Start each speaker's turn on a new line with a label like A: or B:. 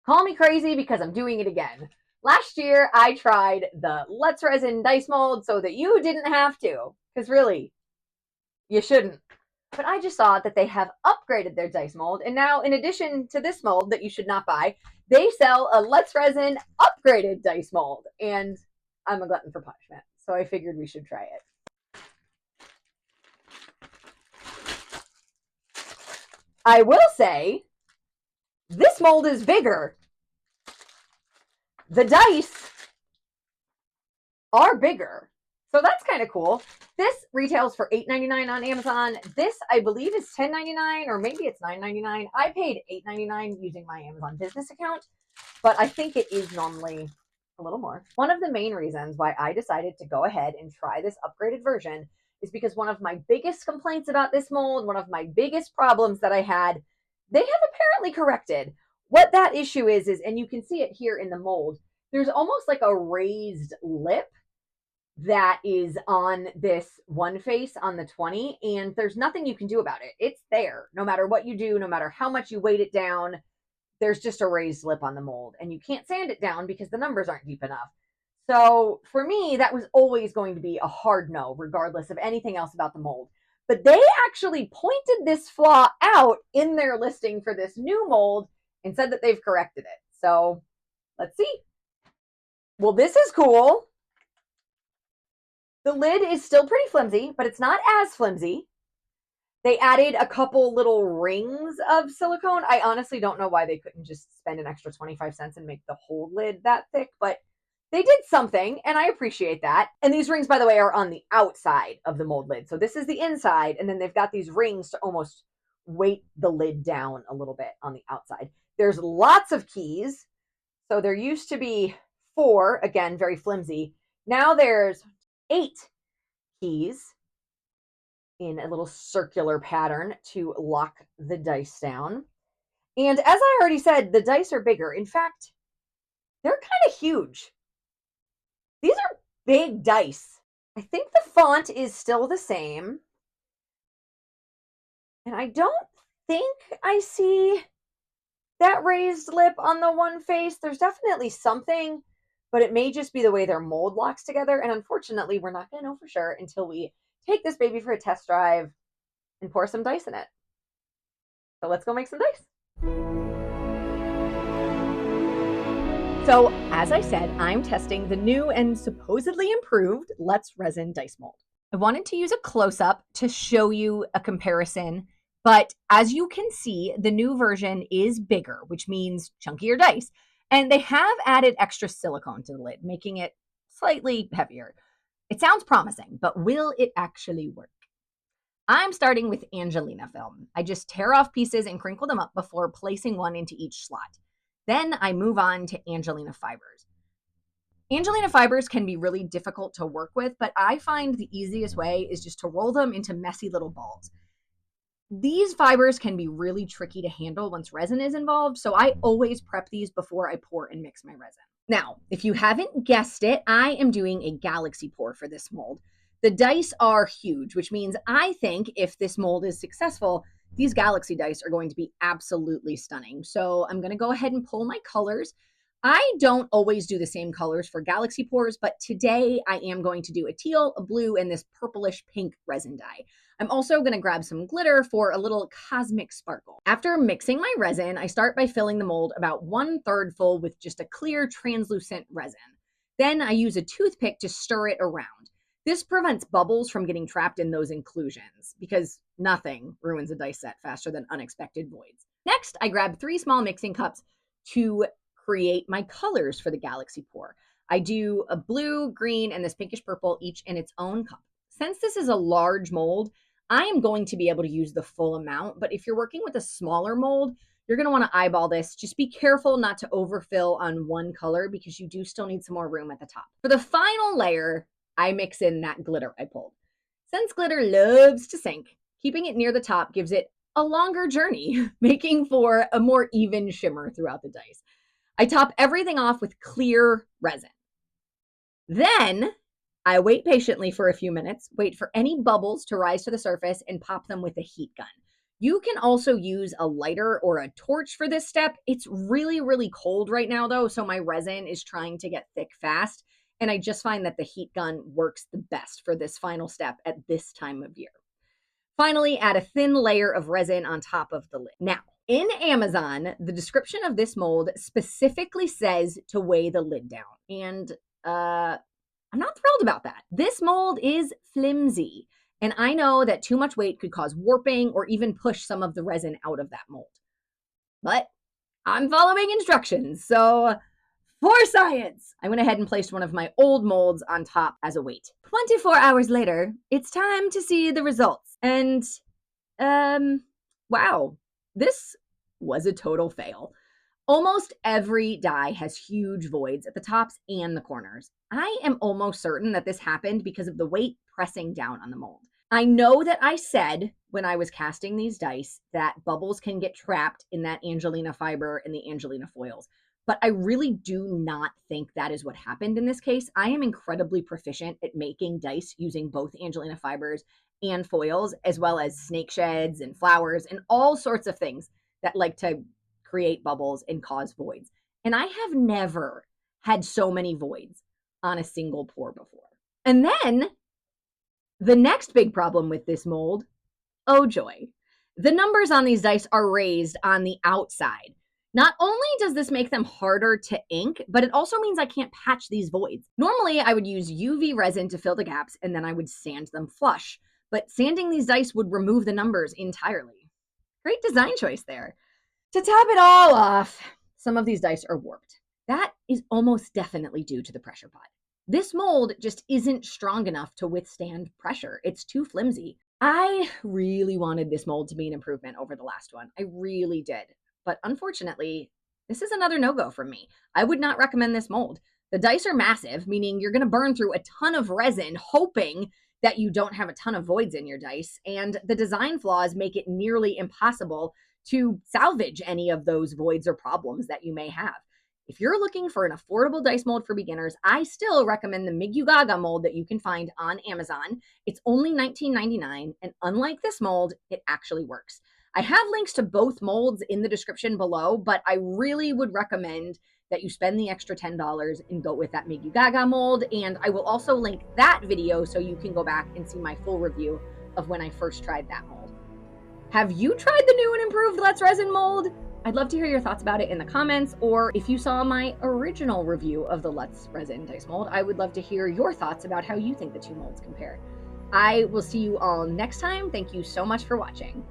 A: Call me crazy because I'm doing it again. Last year, I tried the Let's Resin dice mold so that you didn't have to, because really, you shouldn't. But I just saw that they have upgraded their dice mold, and now, in addition to this mold that you should not buy, they sell a Let's Resin upgraded dice mold. And I'm a glutton for punishment, so I figured we should try it. I will say, this mold is bigger. The dice are bigger. So that's kind of cool. This retails for $8.99 on Amazon. This, I believe, is $10.99 or maybe it's $9.99. I paid $8.99 using my Amazon business account, but I think it is normally a little more. One of the main reasons why I decided to go ahead and try this upgraded version is because one of my biggest complaints about this mold, one of my biggest problems that I had, they have apparently corrected. What that issue is, and you can see it here in the mold, there's almost like a raised lip that is on this one face on the 20, and there's nothing you can do about it. It's there. No matter what you do, no matter how much you weight it down, there's just a raised lip on the mold, and you can't sand it down because the numbers aren't deep enough. So for me, that was always going to be a hard no, regardless of anything else about the mold. But they actually pointed this flaw out in their listing for this new mold and said that they've corrected it. So let's see. Well, this is cool. The lid is still pretty flimsy, but it's not as flimsy. They added a couple little rings of silicone. I honestly don't know why they couldn't just spend an extra 25 cents and make the whole lid that thick, but they did something, and I appreciate that. And these rings, by the way, are on the outside of the mold lid. So this is the inside, and then they've got these rings to almost weight the lid down a little bit on the outside. There's lots of keys. So there used to be 4, again, very flimsy. Now there's 8 keys in a little circular pattern to lock the dice down. And as I already said, the dice are bigger. In fact, they're kind of huge. These are big dice. I think the font is still the same. And I don't think I see that raised lip on the one face. There's definitely something, but it may just be the way their mold locks together. And unfortunately, we're not going to know for sure until we take this baby for a test drive and pour some dice in it. So let's go make some dice. So as I said, I'm testing the new and supposedly improved Let's Resin dice mold. I wanted to use a close-up to show you a comparison, but as you can see, the new version is bigger, which means chunkier dice. And they have added extra silicone to the lid, making it slightly heavier. It sounds promising, but will it actually work? I'm starting with Angelina film. I just tear off pieces and crinkle them up before placing one into each slot. Then I move on to Angelina fibers. Angelina fibers can be really difficult to work with, but I find the easiest way is just to roll them into messy little balls. These fibers can be really tricky to handle once resin is involved, so I always prep these before I pour and mix my resin. Now, if you haven't guessed it, I am doing a galaxy pour for this mold. The dice are huge, which means I think if this mold is successful, these galaxy dice are going to be absolutely stunning. So I'm going to go ahead and pull my colors. I don't always do the same colors for galaxy pours, but today I am going to do a teal, a blue, and this purplish pink resin dye. I'm also going to grab some glitter for a little cosmic sparkle. After mixing my resin, I start by filling the mold about 1/3 full with just a clear translucent resin. Then I use a toothpick to stir it around. This prevents bubbles from getting trapped in those inclusions because nothing ruins a dice set faster than unexpected voids. Next, I grab 3 small mixing cups to create my colors for the galaxy pour. I do a blue, green, and this pinkish purple, each in its own cup. Since this is a large mold, I am going to be able to use the full amount, but if you're working with a smaller mold, you're going to want to eyeball this. Just be careful not to overfill on one color because you do still need some more room at the top. For the final layer, I mix in that glitter I pulled. Since glitter loves to sink, keeping it near the top gives it a longer journey, making for a more even shimmer throughout the dice. I top everything off with clear resin. Then I wait patiently for a few minutes, wait for any bubbles to rise to the surface, and pop them with a heat gun. You can also use a lighter or a torch for this step. It's really, really cold right now though, so my resin is trying to get thick fast, and I just find that the heat gun works the best for this final step at this time of year. Finally, add a thin layer of resin on top of the lid. Now, in Amazon, the description of this mold specifically says to weigh the lid down, and I'm not thrilled about that. This mold is flimsy, and I know that too much weight could cause warping or even push some of the resin out of that mold. But I'm following instructions, so for science, I went ahead and placed one of my old molds on top as a weight. 24 hours later, it's time to see the results. And, wow, this was a total fail. Almost every die has huge voids at the tops and the corners. I am almost certain that this happened because of the weight pressing down on the mold. I know that I said when I was casting these dice that bubbles can get trapped in that Angelina fiber and the Angelina foils, but I really do not think that is what happened in this case. I am incredibly proficient at making dice using both Angelina fibers and foils, as well as snake sheds and flowers and all sorts of things that like to create bubbles and cause voids. And I have never had so many voids on a single pour before. And then the next big problem with this mold, oh joy, the numbers on these dice are raised on the outside. Not only does this make them harder to ink, but it also means I can't patch these voids. Normally, I would use UV resin to fill the gaps and then I would sand them flush, but sanding these dice would remove the numbers entirely. Great design choice there. To top it all off, some of these dice are warped. That is almost definitely due to the pressure pot. This mold just isn't strong enough to withstand pressure. It's too flimsy. I really wanted this mold to be an improvement over the last one. I really did. But unfortunately, this is another no-go from me. I would not recommend this mold. The dice are massive, meaning you're going to burn through a ton of resin, hoping that you don't have a ton of voids in your dice. And the design flaws make it nearly impossible to salvage any of those voids or problems that you may have. If you're looking for an affordable dice mold for beginners, I still recommend the Migugaga mold that you can find on Amazon. It's only $19.99, and unlike this mold, it actually works. I have links to both molds in the description below, but I really would recommend that you spend the extra $10 and go with that Migugaga mold, and I will also link that video so you can go back and see my full review of when I first tried that mold. Have you tried the new and improved Let's Resin mold? I'd love to hear your thoughts about it in the comments, or if you saw my original review of the Let's Resin dice mold, I would love to hear your thoughts about how you think the two molds compare. I will see you all next time. Thank you so much for watching.